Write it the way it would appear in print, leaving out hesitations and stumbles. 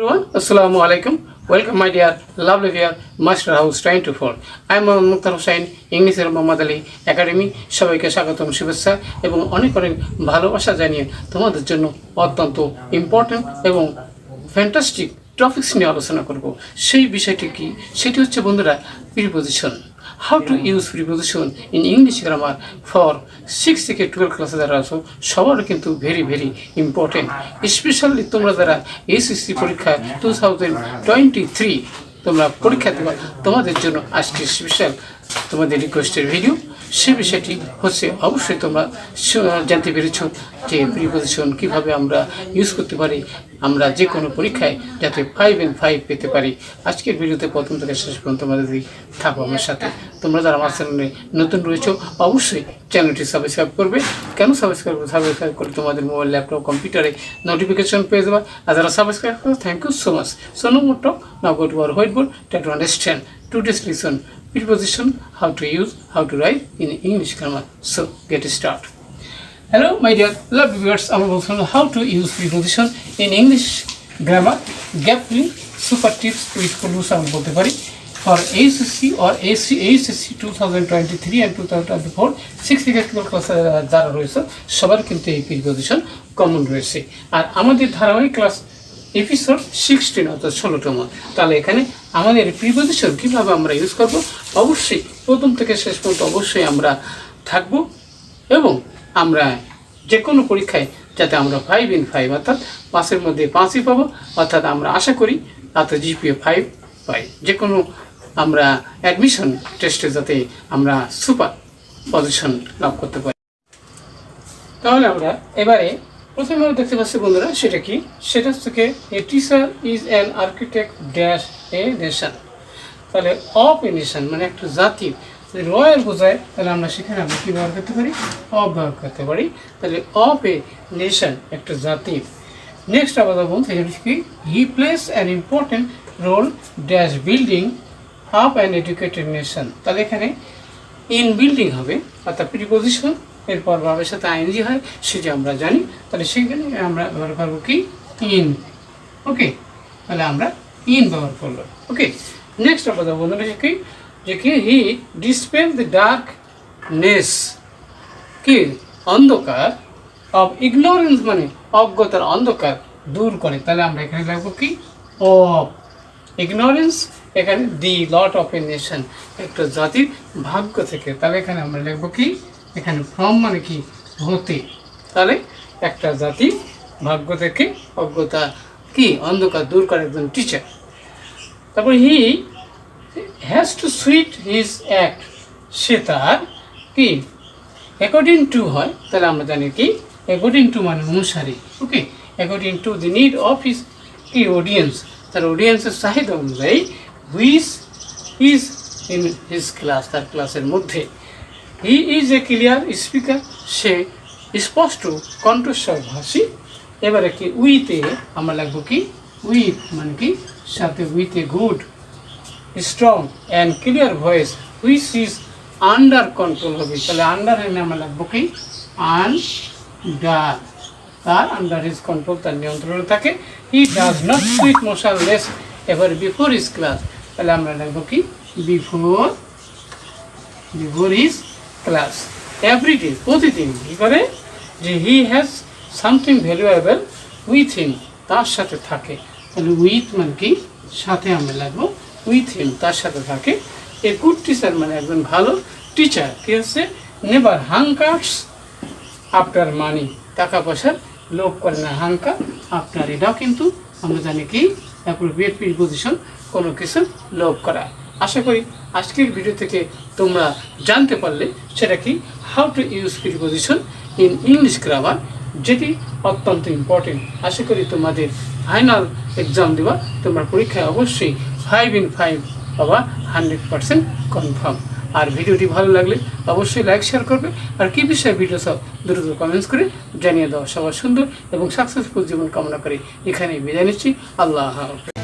Everyone, Assalamu alaikum. Welcome, my dear lovely dear Master House trying to fall. I am Mukhtar Hussain, English Muhammad Ali Academy. সবাইকে স্বাগতম শুভেচ্ছা এবং অনেক অনেক ভালোবাসা জানিয়ে তোমাদের জন্য অত্যন্ত ইম্পর্টেন্ট এবং ফ্যান্টাস্টিক টপিকস নিয়ে আলোচনা করব। সেই বিষয়টি কি? সেটি হচ্ছে বন্ধুরা preposition. How to use preposition in English grammar for 6 থেকে 12 ক্লাসে যারা আছো সবার কিন্তু ভেরি ইম্পর্টেন্ট, স্পেশালি তোমরা যারা HSC পরীক্ষা 2023 তোমরা পরীক্ষা দেবা, তোমাদের জন্য আজকে স্পেশাল তোমাদের রিকোয়েস্টের ভিডিও। সে বিষয়টি হচ্ছে অবশ্যই তোমরা জানতে পেরেছো যে প্রিপোজিশন কীভাবে আমরা ইউজ করতে পারি, আমরা যে কোনো পরীক্ষায় যাতে 5 and 5 পেতে পারি। আজকের ভিডিওতে প্রথম থেকে শেষ পর্যন্ত তোমাদের থাকো আমার সাথে। তোমরা যারা আমার চ্যানেলে নতুন রয়েছো অবশ্যই চ্যানেলটি সাবস্ক্রাইব করবে। কেন সাবস্ক্রাইব করে তোমাদের মোবাইল, ল্যাপটপ, কম্পিউটারে নোটিফিকেশন পেয়ে যাবে। আর যারা সাবস্ক্রাইব করো, thank you so much. So no more talk, now go to our whiteboard, try to understand today's lesson. Preposition, how to use, how to write in English grammar. So get started. Hello my dear lovely viewers, I will also know how to use preposition in English grammar. Gap filling super tips with clues আমি বলতে পারি for HSC or HSC 2023 and 2024 6 থেকে 12 ক্লাসে যারা রয়েছে সবার কিন্তু এই প্রিপোজিশন কমন রয়েছে। আর আমাদের ধারাবাহিক ক্লাস এপিসোড 16 অর্থাৎ 16তম। তাহলে এখানে আমাদের প্রিপোজিশন কীভাবে আমরা ইউজ করব অবশ্যই প্রথম থেকে শেষ পর্যন্ত অবশ্যই আমরা থাকব এবং আমরা যে কোনো পরীক্ষায় যাতে আমরা 5 in 5 অর্থাৎ 5-এর মধ্যে 5ই পাবো, অর্থাৎ আমরা আশা করি তাতে GPA 5 পাই, যে কোনো আমরা অ্যাডমিশন টেস্টে যাতে আমরা সুপার পজিশন লাভ করতে পারি। তাহলে আমরা এবারে প্রথমে দেখতে পাচ্ছি বন্ধুরা, সেটা কি? সেটা হচ্ছে a teacher is an architect dash a nation. তাহলে অফ এ নেশন মানে একটা জাতির রয়ের বোঝায়, তাহলে আমরা সেখানে আমরা কী ব্যবহার করতে পারি? অফ ব্যবহার করতে পারি। তাহলে অফ এ নেশন একটা জাতির। নেক্সট আবার বলতে কি? He plays an important role dash building up an educated nation. তাহলে এখানে ইন বিল্ডিং হবে, অর্থাৎ প্রিপোজিশন এরপর ভাবের সাথে আইএনজি হয়, সেটা আমরা জানি। তাহলে সেখানে আমরা ব্যবহার করবো কি? ইন। ওকে, তাহলে আমরা ইন ব্যবহার করলো। ওকে, নেক্সট আবার বন্ধুরা কি? যে কি? হি ডিসপেল দ্য ডার্কনেস, কি? অন্ধকার, অফ ইগনোরেন্স মানে অজ্ঞতার অন্ধকার দূর করে। তাহলে আমরা এখানে লাগবো কি? অফ ইগনোরেন্স, এখানে দি লট অফ এ নেশন একটা জাতির ভাগ্য থেকে। তাহলে এখানে আমরা লিখবো কি? এখানে ফ্রম মানে কি? হতে। তাহলে একটা জাতির ভাগ্য থেকে অজ্ঞতা কি অন্ধকার দূর করে একজন টিচার। তারপর he has to suit his act, সে তার কি অ্যাকর্ডিং টু হয়। তাহলে আমরা জানি কি? অ্যাকর্ডিং টু মানে অনুসারে। Okay, according to the need of his কি অডিয়েন্স, তার অডিয়েন্সের চাহিদা অনুযায়ী which is in his class, তার ক্লাসের মধ্যে। He is a clear speaker, সে স্পষ্ট কণ্ঠস্বর ভাষী। এবারে কি? উইথে আমরা লাগবো কি? উইথ মানে কি? সাথে with a good strong and clear voice which is under control হবে। তাহলে আন্ডার এনে আমরা লাগবো কি? আন্ডার, তার আন্ডার হিজ কন্ট্রোল, তার নিয়ন্ত্রণে থাকে। He does not sweet motionless ever before his class. তাহলে আমরা লাগবো কি? Before his class. এভরিডে প্রতিদিন কী করে? যে he has something valuable with him, তার সাথে থাকে। তাহলে উইথ মানে কি? সাথে আমরা লাগবো উইথ হিম, তার সাথে থাকে। এ গুড টিচার মানে একজন ভালো টিচার কি হচ্ছে? নেভার হাঙ্কার্স আফটার মানি, টাকা পয়সার লোভ করে না। হাঙ্কার আপনার, এটাও কিন্তু আমরা জানি কি? অ্যাপ্রোপ্রিয়েট প্রিপোজিশন, কোনো কিছু লোভ করা। আশা করি আজকের ভিডিও থেকে তোমরা জানতে পারলে সেটা কি? How to use preposition in English grammar, যেটি অত্যন্ত ইম্পর্টেন্ট। আশা করি তোমাদের ফাইনাল এক্সাম দেওয়া তোমার পরীক্ষায় অবশ্যই 5 in 5 পাবা 100% কনফার্ম। আর ভিডিওটি ভালো লাগলে অবশ্যই লাইক শেয়ার করবে। আর কী বিষয়ে ভিডিও সব দ্রুত কমেন্টস করে জানিয়ে দাও। সবার সুন্দর এবং সাকসেসফুল জীবন কামনা করে এখানেই বিদায় নিচ্ছি। আল্লাহ হাফেজ।